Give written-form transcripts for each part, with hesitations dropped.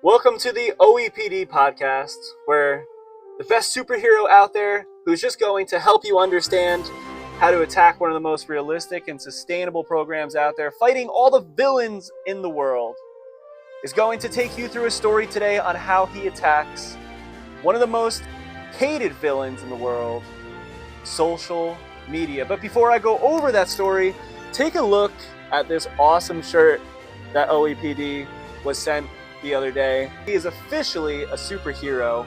Welcome to the OEPD podcast, where the best superhero out there who's just going to help you understand how to attack one of the most realistic and sustainable programs out there, fighting all the villains in the world, is going to take you through a story today on how he attacks one of the most hated villains in the world, social media. But before I go over that story, take a look at this awesome shirt that OEPD was sent the other day. He is officially a superhero.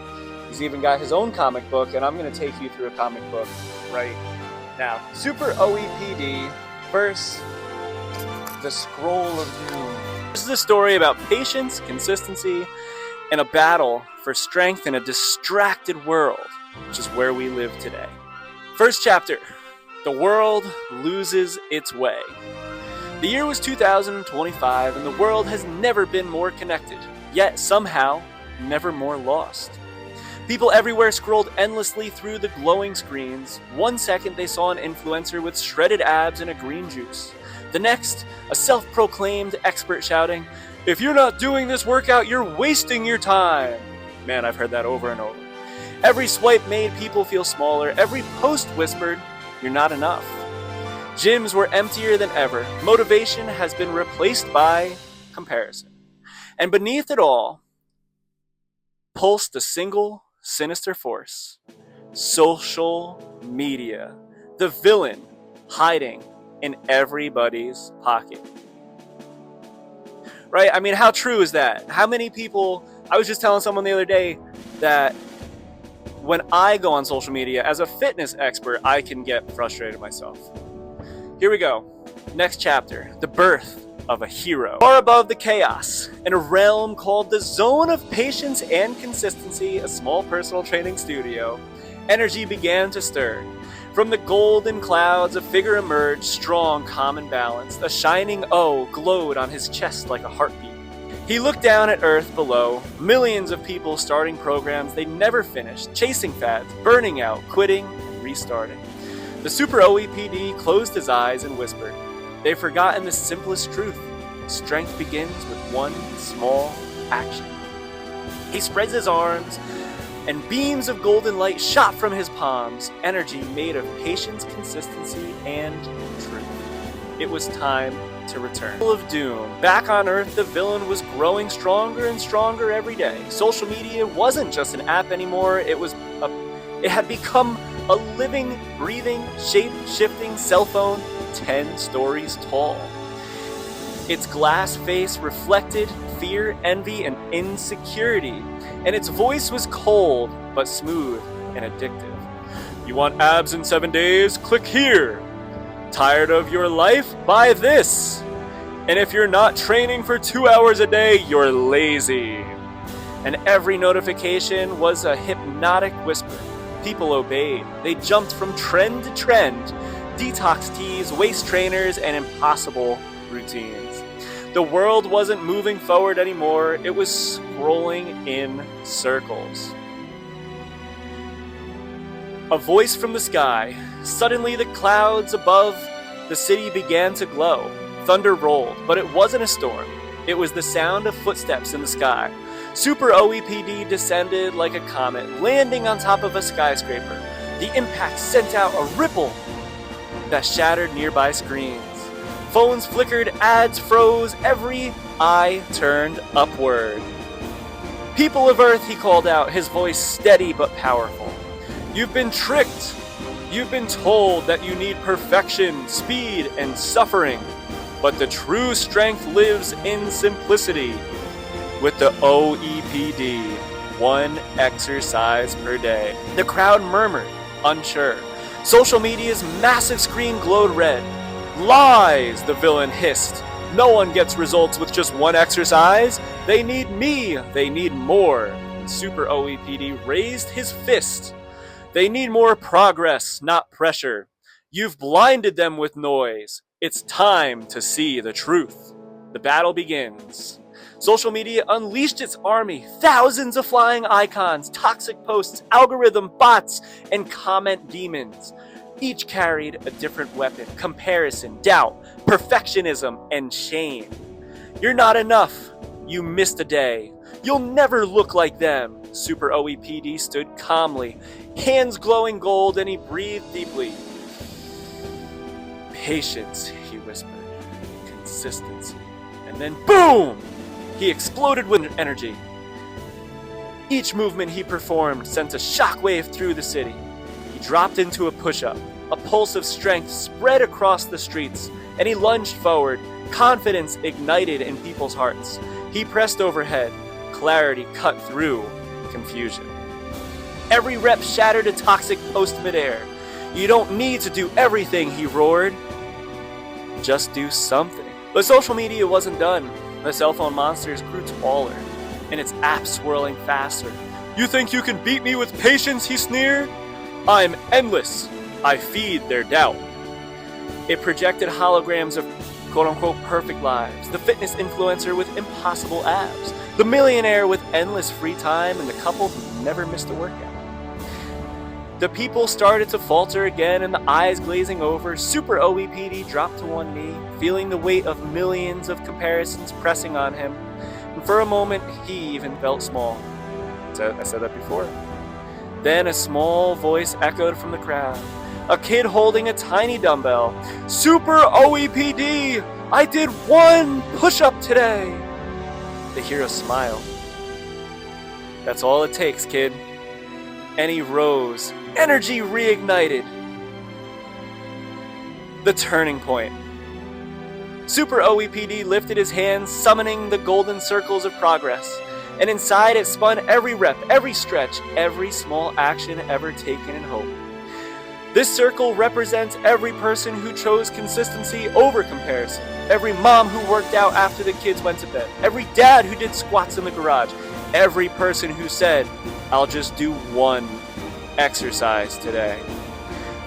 He's even got his own comic book, and I'm going to take you through a comic book right now. Super OEPD versus the Scroll of Doom. This is a story about patience, consistency, and a battle for strength in a distracted world, which is where we live today. First chapter, the world loses its way. The year was 2025, and the world has never been more connected, yet somehow never more lost. People everywhere scrolled endlessly through the glowing screens. One second they saw an influencer with shredded abs and a green juice. The next, a self-proclaimed expert shouting, "If you're not doing this workout, you're wasting your time." Man, I've heard that over and over. Every swipe made people feel smaller. Every post whispered, "You're not enough." Gyms were emptier than ever. Motivation has been replaced by comparison. And beneath it all, pulsed a single sinister force: social media, the villain hiding in everybody's pocket. Right? I mean, how true is that? How many people, I was just telling someone the other day that when I go on social media, as a fitness expert, I can get frustrated myself. Here we go. Next chapter, the birth of a hero. Far above the chaos, in a realm called the Zone of Patience and Consistency, a small personal training studio, energy began to stir. From the golden clouds, a figure emerged, strong, calm, and balanced. A shining O glowed on his chest like a heartbeat. He looked down at Earth below, millions of people starting programs they never finished, chasing fads, burning out, quitting, and restarting. The Super OEPD closed his eyes and whispered, "They've forgotten the simplest truth. Strength begins with one small action." He spreads his arms, and beams of golden light shot from his palms, energy made of patience, consistency, and truth. It was time to return. Full of doom. Back on Earth, the villain was growing stronger and stronger every day. Social media wasn't just an app anymore. It had become a living, breathing, shape-shifting cell phone 10 stories tall. Its glass face reflected fear, envy, and insecurity, and its voice was cold but smooth and addictive. "You want abs in 7 days? Click here. Tired of your life? Buy this. And if you're not training for 2 hours a day, you're lazy." And every notification was a hypnotic whisper. People obeyed. They jumped from trend to trend, detox teas, waist trainers, and impossible routines. The world wasn't moving forward anymore. It was scrolling in circles. A voice from the sky. Suddenly the clouds above the city began to glow. Thunder rolled, but it wasn't a storm. It was the sound of footsteps in the sky. Super OEPD descended like a comet, landing on top of a skyscraper. The impact sent out a ripple that shattered nearby screens. Phones flickered, ads froze, every eye turned upward. "People of Earth," he called out, his voice steady but powerful. "You've been tricked. You've been told that you need perfection, speed, and suffering. But the true strength lives in simplicity. With the OEPD, 1 exercise per day." The crowd murmured, unsure. Social media's massive screen glowed red. "Lies," the villain hissed. "No one gets results with just 1 exercise. They need me. They need more." Super OEPD raised his fist. "They need more progress, not pressure. You've blinded them with noise. It's time to see the truth." The battle begins. Social media unleashed its army, thousands of flying icons, toxic posts, algorithm bots, and comment demons. Each carried a different weapon: comparison, doubt, perfectionism, and shame. "You're not enough. You missed a day. You'll never look like them. Super OEPD stood calmly, hands glowing gold, and he breathed deeply. Patience, he whispered. Consistency. And then boom! He exploded with energy. Each movement he performed sent a shockwave through the city. He dropped into a push-up. A pulse of strength spread across the streets, and he lunged forward. Confidence ignited in people's hearts. He pressed overhead. Clarity cut through confusion. Every rep shattered a toxic post midair. You don't need to do everything, he roared. Just do something. But social media wasn't done. The cell phone monsters grew taller, and its apps swirling faster. You think you can beat me with patience, he sneered? I'm endless. I feed their doubt. It projected holograms of quote-unquote perfect lives, the fitness influencer with impossible abs, the millionaire with endless free time, and the couple who never missed a workout. The people started to falter again, and the eyes glazing over. Super OEPD dropped to one knee, feeling the weight of millions of comparisons pressing on him. And for a moment, he even felt small. I said that before. Then a small voice echoed from the crowd. A kid holding a tiny dumbbell. Super OEPD! I did 1 push-up today! The hero smiled. That's all it takes, kid. And he rose. Energy reignited. The turning point. Super OEPD lifted his hands, summoning the golden circles of progress. And inside it spun every rep, every stretch, every small action ever taken in hope. This circle represents every person who chose consistency over comparison. Every mom who worked out after the kids went to bed. Every dad who did squats in the garage. Every person who said, I'll just do 1 exercise today.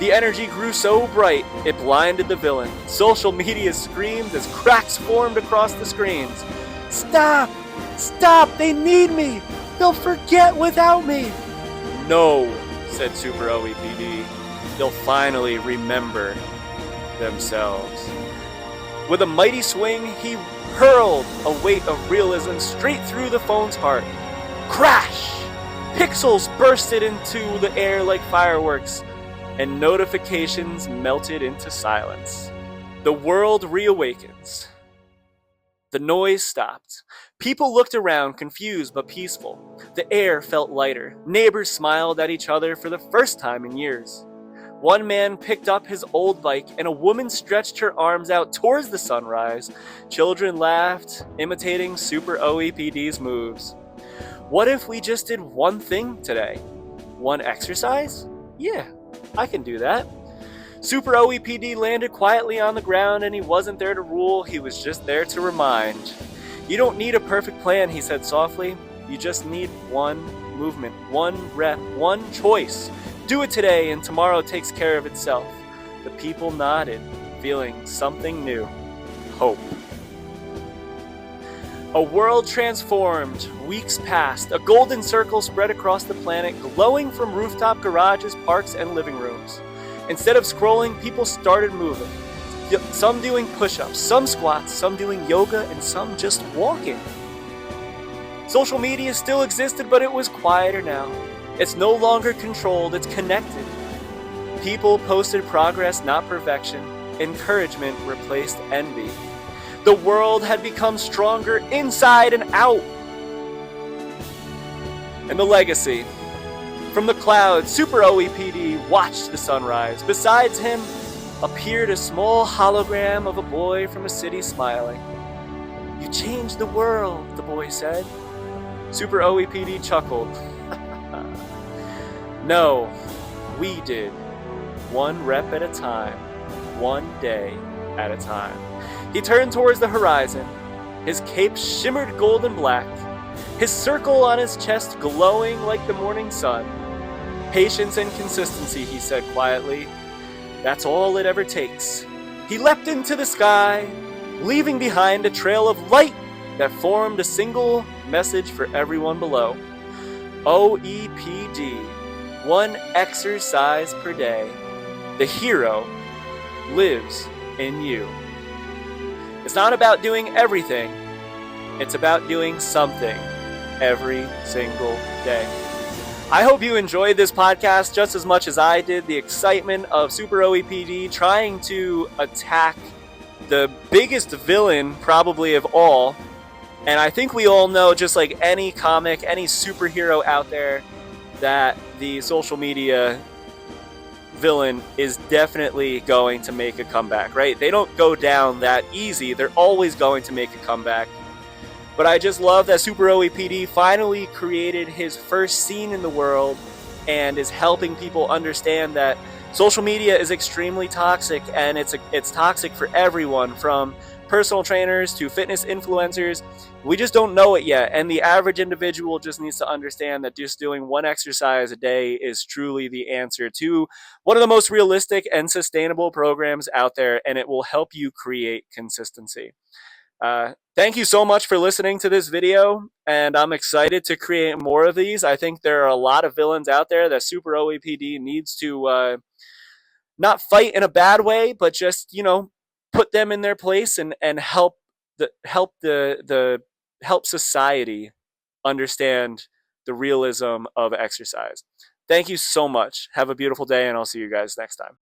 The energy grew so bright, it blinded the villain. Social media screamed as cracks formed across the screens. Stop! Stop! They need me! They'll forget without me! No, said Super OEPD. They'll finally remember themselves. With a mighty swing, he hurled a weight of realism straight through the phone's heart. Crash! Pixels bursted into the air like fireworks, and notifications melted into silence. The world reawakens. The noise stopped. People looked around, confused but peaceful. The air felt lighter. Neighbors smiled at each other for the first time in years. One man picked up his old bike, and a woman stretched her arms out towards the sunrise. Children laughed, imitating Super OEPD's moves. What if we just did 1 thing today? 1 exercise? Yeah, I can do that. Super OEPD landed quietly on the ground, and he wasn't there to rule, he was just there to remind. You don't need a perfect plan, he said softly. You just need 1 movement, 1 rep, 1 choice. Do it today, and tomorrow takes care of itself. The people nodded, feeling something new. Hope. A world transformed. Weeks passed. A golden circle spread across the planet, glowing from rooftop garages, parks, and living rooms. Instead of scrolling, people started moving. Some doing push-ups, some squats, some doing yoga, and some just walking. Social media still existed, but it was quieter now. It's no longer controlled, it's connected. People posted progress, not perfection. Encouragement replaced envy. The world had become stronger inside and out. And the legacy. From the clouds, Super OEPD watched the sunrise. Besides him appeared a small hologram of a boy from a city smiling. You changed the world, the boy said. Super OEPD chuckled. No, we did. 1 rep at a time, 1 day at a time. He turned towards the horizon. His cape shimmered golden black, his circle on his chest glowing like the morning sun. Patience and consistency, he said quietly. That's all it ever takes. He leapt into the sky, leaving behind a trail of light that formed a single message for everyone below. OEPD. 1 exercise per day. The hero lives in you. It's not about doing everything. It's about doing something. every single day. I hope you enjoyed this podcast just as much as I did. The excitement of Super OEPD trying to attack the biggest villain probably of all. And I think we all know, just like any comic, any superhero out there, that the social media villain is definitely going to make a comeback, right? They don't go down that easy. They're always going to make a comeback. But I just love that Super OEPD finally created his first scene in the world and is helping people understand that social media is extremely toxic, and it's toxic for everyone, from personal trainers to fitness influencers. We just don't know it yet, and the average individual just needs to understand that just doing one exercise a day is truly the answer to one of the most realistic and sustainable programs out there, and it will help you create consistency. Thank you so much for listening to this video, and I'm excited to create more of these. I think there are a lot of villains out there that Super OEPD needs to not fight in a bad way, but just, put them in their place and help society understand the realism of exercise. Thank you so much. Have a beautiful day, and I'll see you guys next time.